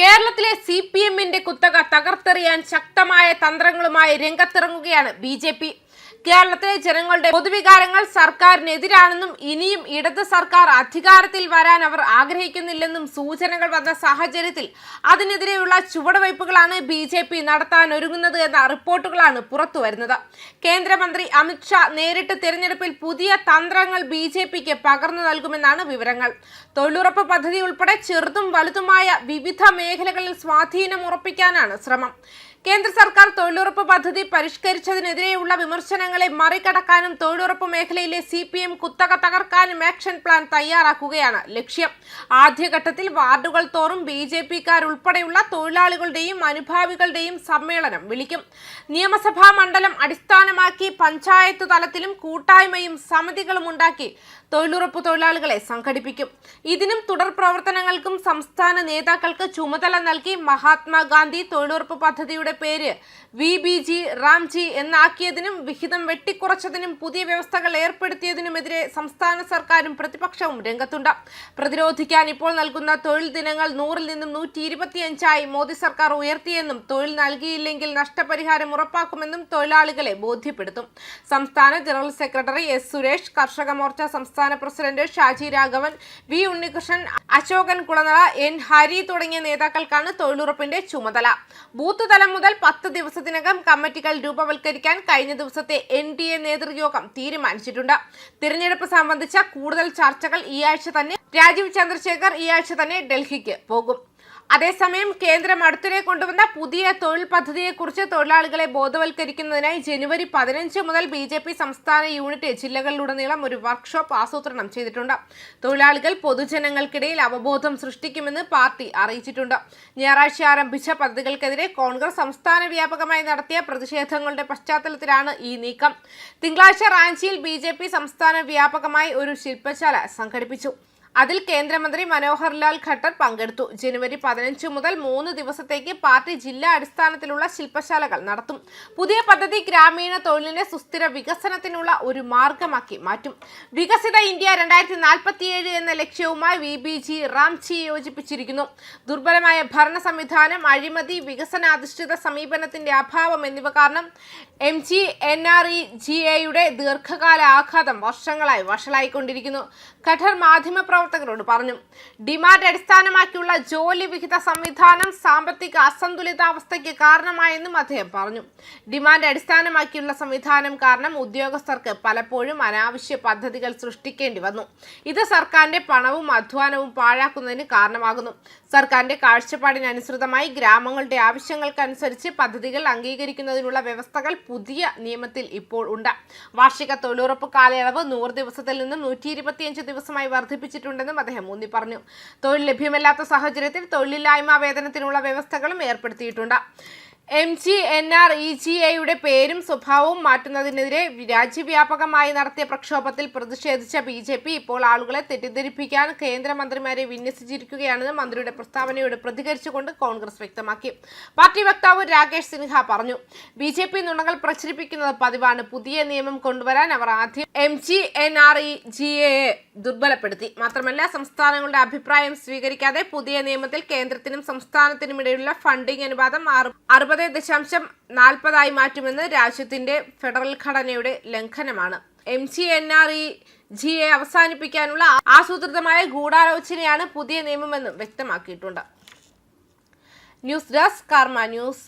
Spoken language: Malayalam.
കേരളത്തിലെ CPM-ന്റെ കുത്തക തകർത്തെറിയാൻ ശക്തമായ തന്ത്രങ്ങളുമായി രംഗത്തിറങ്ങുകയാണ് BJP. കേരളത്തിലെ ജനങ്ങളുടെ പൊതുവികാരങ്ങൾ സർക്കാരിനെതിരാണെന്നും ഇനിയും ഇടത് സർക്കാർ അധികാരത്തിൽ വരാൻ അവർ ആഗ്രഹിക്കുന്നില്ലെന്നും സൂചനകൾ വന്ന സാഹചര്യത്തിൽ അതിനെതിരെയുള്ള ചുവടുവയ്പ്പുകളാണ് BJP നടത്താനൊരുങ്ങുന്നത് എന്ന റിപ്പോർട്ടുകളാണ് പുറത്തുവരുന്നത്. കേന്ദ്രമന്ത്രി അമിത് ഷാ നേരിട്ട് തിരഞ്ഞെടുപ്പിൽ പുതിയ തന്ത്രങ്ങൾ BJPക്ക് പകർന്നു നൽകുമെന്നാണ് വിവരങ്ങൾ. തൊഴിലുറപ്പ് പദ്ധതി ഉൾപ്പെടെ ചെറുതും വലുതുമായ വിവിധ മേഖലകളിൽ സ്വാധീനം ഉറപ്പിക്കാനാണ് ശ്രമം. കേന്ദ്ര സർക്കാർ തൊഴിലുറപ്പ് പദ്ധതി പരിഷ്കരിച്ചതിനെതിരെയുള്ള വിമർശനങ്ങളെ മറികടക്കാനും തൊഴിലുറപ്പ് മേഖലയിലെ CPM കുത്തക തകർക്കാനും ആക്ഷൻ പ്ലാൻ തയ്യാറാക്കുകയാണ് ലക്ഷ്യം. ആദ്യഘട്ടത്തിൽ വാർഡുകൾ തോറും BJP-ക്കാരുൾപ്പെടെയുള്ള തൊഴിലാളികളുടെയും അനുഭാവികളുടെയും സമ്മേളനം വിളിക്കും. നിയമസഭാ മണ്ഡലം അടിസ്ഥാനമാക്കി പഞ്ചായത്ത് തലത്തിലും കൂട്ടായ്മയും സമിതികളും ഉണ്ടാക്കി തൊഴിലുറപ്പ് തൊഴിലാളികളെ സംഘടിപ്പിക്കും. ഇതിനും തുടർ പ്രവർത്തനങ്ങൾക്കും സംസ്ഥാന നേതാക്കൾക്ക് ചുമതല നൽകി മഹാത്മാഗാന്ധി തൊഴിലുറപ്പ് പദ്ധതിയുടെ പേര് VBG റാംജി എന്നാക്കിയതിനും വിഹിതം വെട്ടിക്കുറച്ചതിനും പുതിയ വ്യവസ്ഥകൾ ഏർപ്പെടുത്തിയതിനുമെതിരെ സംസ്ഥാന സർക്കാരും പ്രതിപക്ഷവും രംഗത്തുണ്ട്. പ്രതിരോധിക്കാൻ ഇപ്പോൾ നൽകുന്ന തൊഴിൽ ദിനങ്ങൾ 100-ൽ നിന്നും 125 മോദി സർക്കാർ ഉയർത്തിയെന്നും തൊഴിൽ നൽകിയില്ലെങ്കിൽ നഷ്ടപരിഹാരം ഉറപ്പാക്കുമെന്നും തൊഴിലാളികളെ ബോധ്യപ്പെടുത്തും. സംസ്ഥാന ജനറൽ സെക്രട്ടറി S. സുരേഷ്, കർഷക മോർച്ച സംസ്ഥാന president Shaji Raghavan, V. Unnikrishnan, Ashokan Kulanada, N. Hari തുടങ്ങിയ നേതാക്കൾക്കാണ് തൊഴിലുറപ്പിന്റെ ചുമതല. ബൂത്ത് തലം മുതൽ 10 ദിവസത്തിനകം കമ്മിറ്റികൾ രൂപവൽക്കരിക്കാൻ കഴിഞ്ഞ ദിവസത്തെ NDA നേതൃയോഗം തീരുമാനിച്ചിട്ടുണ്ട്. തിരഞ്ഞെടുപ്പ് സംബന്ധിച്ച കൂടുതൽ ചർച്ചകൾ ഈ ആഴ്ച തന്നെ രാജീവ് ചന്ദ്രശേഖർ ഈ ആഴ്ച തന്നെ ഡൽഹിക്ക് പോകും. അതേസമയം കേന്ദ്രം അടുത്തിടെ കൊണ്ടുവന്ന പുതിയ തൊഴിൽ പദ്ധതിയെക്കുറിച്ച് തൊഴിലാളികളെ ബോധവൽക്കരിക്കുന്നതിനായി ജനുവരി 15 മുതൽ BJP സംസ്ഥാന യൂണിറ്റ് ജില്ലകളിലുടനീളം ഒരു വർക്ക്ഷോപ്പ് ആസൂത്രണം ചെയ്തിട്ടുണ്ട്. തൊഴിലാളികൾ പൊതുജനങ്ങൾക്കിടയിൽ അവബോധം സൃഷ്ടിക്കുമെന്ന് പാർട്ടി അറിയിച്ചിട്ടുണ്ട്. ഞായറാഴ്ച ആരംഭിച്ച പദ്ധതികൾക്കെതിരെ കോൺഗ്രസ് സംസ്ഥാന വ്യാപകമായി നടത്തിയ പ്രതിഷേധങ്ങളുടെ പശ്ചാത്തലത്തിലാണ് ഈ നീക്കം. തിങ്കളാഴ്ച റാഞ്ചിയിൽ BJP സംസ്ഥാന വ്യാപകമായി ഒരു ശില്പശാല സംഘടിപ്പിച്ചു. അതിൽ കേന്ദ്രമന്ത്രി മനോഹർ ലാൽ ഖട്ടർ പങ്കെടുത്തു. ജനുവരി 15 മുതൽ 3 ദിവസത്തേക്ക് പാർട്ടി ജില്ലാ അടിസ്ഥാനത്തിലുള്ള ശില്പശാലകൾ നടത്തും. പുതിയ പദ്ധതി ഗ്രാമീണ തൊഴിലിന്റെ സുസ്ഥിര വികസനത്തിനുള്ള ഒരു മാർഗമാക്കി മാറ്റും. വികസിത ഇന്ത്യ 2047 എന്ന ലക്ഷ്യവുമായി VBG റാംജി യോജിപ്പിച്ചിരിക്കുന്നു. ദുർബലമായ ഭരണ സംവിധാനം, അഴിമതി, വികസനാധിഷ്ഠിത സമീപനത്തിന്റെ അഭാവം എന്നിവ കാരണം MGNREGA-യുടെ ദീർഘകാല ആഘാതം വർഷങ്ങളായി വഷളായിക്കൊണ്ടിരിക്കുന്നു. ഖട്ടർ മാധ്യമപ്രവർത്തകരോട് പറഞ്ഞു. ഡിമാൻഡ് അടിസ്ഥാനമാക്കിയുള്ള ജോലി വിഹിത സംവിധാനം സാമ്പത്തിക അസന്തുലിതാവസ്ഥയ്ക്ക് കാരണമായെന്നും അദ്ദേഹം പറഞ്ഞു. ഡിമാൻഡ് അടിസ്ഥാനമാക്കിയുള്ള സംവിധാനം കാരണം ഉദ്യോഗസ്ഥർക്ക് പലപ്പോഴും അനാവശ്യ പദ്ധതികൾ സൃഷ്ടിക്കേണ്ടി വന്നു. ഇത് സർക്കാരിന്റെ പണവും അധ്വാനവും പാഴാക്കുന്നതിന് കാരണമാകുന്നു. സർക്കാരിന്റെ കാഴ്ചപ്പാടിനനുസൃതമായി ഗ്രാമങ്ങളുടെ ആവശ്യങ്ങൾക്കനുസരിച്ച് പദ്ധതികൾ അംഗീകരിക്കുന്നതിനുള്ള വ്യവസ്ഥകൾ പുതിയ നിയമത്തിൽ ഇപ്പോൾ ഉണ്ട്. വാർഷിക തൊഴിലുറപ്പ് കാലയളവ് 100 ദിവസത്തിൽ നിന്നും 125 ദിവസമായി വർദ്ധിപ്പിച്ചിട്ടുണ്ടെന്നും അദ്ദേഹം ഊന്നി പറഞ്ഞു. തൊഴിൽ ലഭ്യമല്ലാത്ത സാഹചര്യത്തിൽ തൊഴിലില്ലായ്മ വേതനത്തിനുള്ള വ്യവസ്ഥകളും ഏർപ്പെടുത്തിയിട്ടുണ്ട്. MGNREGA-യുടെ പേരും സ്വഭാവവും മാറ്റുന്നതിനെതിരെ രാജ്യവ്യാപകമായി നടത്തിയ പ്രക്ഷോഭത്തിൽ പ്രതിഷേധിച്ച BJP ഇപ്പോൾ ആളുകളെ തെറ്റിദ്ധരിപ്പിക്കാൻ കേന്ദ്രമന്ത്രിമാരെ വിന്യസിച്ചിരിക്കുകയാണെന്ന് മന്ത്രിയുടെ പ്രസ്താവനയോട് പ്രതികരിച്ചുകൊണ്ട് കോൺഗ്രസ് വ്യക്തമാക്കി. പാർട്ടി വക്താവ് രാകേഷ് സിൻഹ പറഞ്ഞു. BJP നുണകൾ പ്രചരിപ്പിക്കുന്നത് പതിവാണ്. പുതിയ നിയമം കൊണ്ടുവരാൻ അവർ ആദ്യം MGNREGA-യെ ദുർബലപ്പെടുത്തി. മാത്രമല്ല, സംസ്ഥാനങ്ങളുടെ അഭിപ്രായം സ്വീകരിക്കാതെ പുതിയ നിയമത്തിൽ കേന്ദ്രത്തിനും സംസ്ഥാനത്തിനുമിടയിലുള്ള ഫണ്ടിംഗ് അനുപാതം 60.40 മാറ്റുമെന്ന് രാജ്യത്തിന്റെ ഫെഡറൽ ഘടനയുടെ ലംഘനമാണ്. MGNREGA അവസാനിപ്പിക്കാനുള്ള ആസൂത്രിതമായ ഗൂഢാലോചനയാണ് പുതിയ നിയമമെന്നും വ്യക്തമാക്കിയിട്ടുണ്ട്. ന്യൂസ് ഡെസ്ക് കർമ്മ ന്യൂസ്.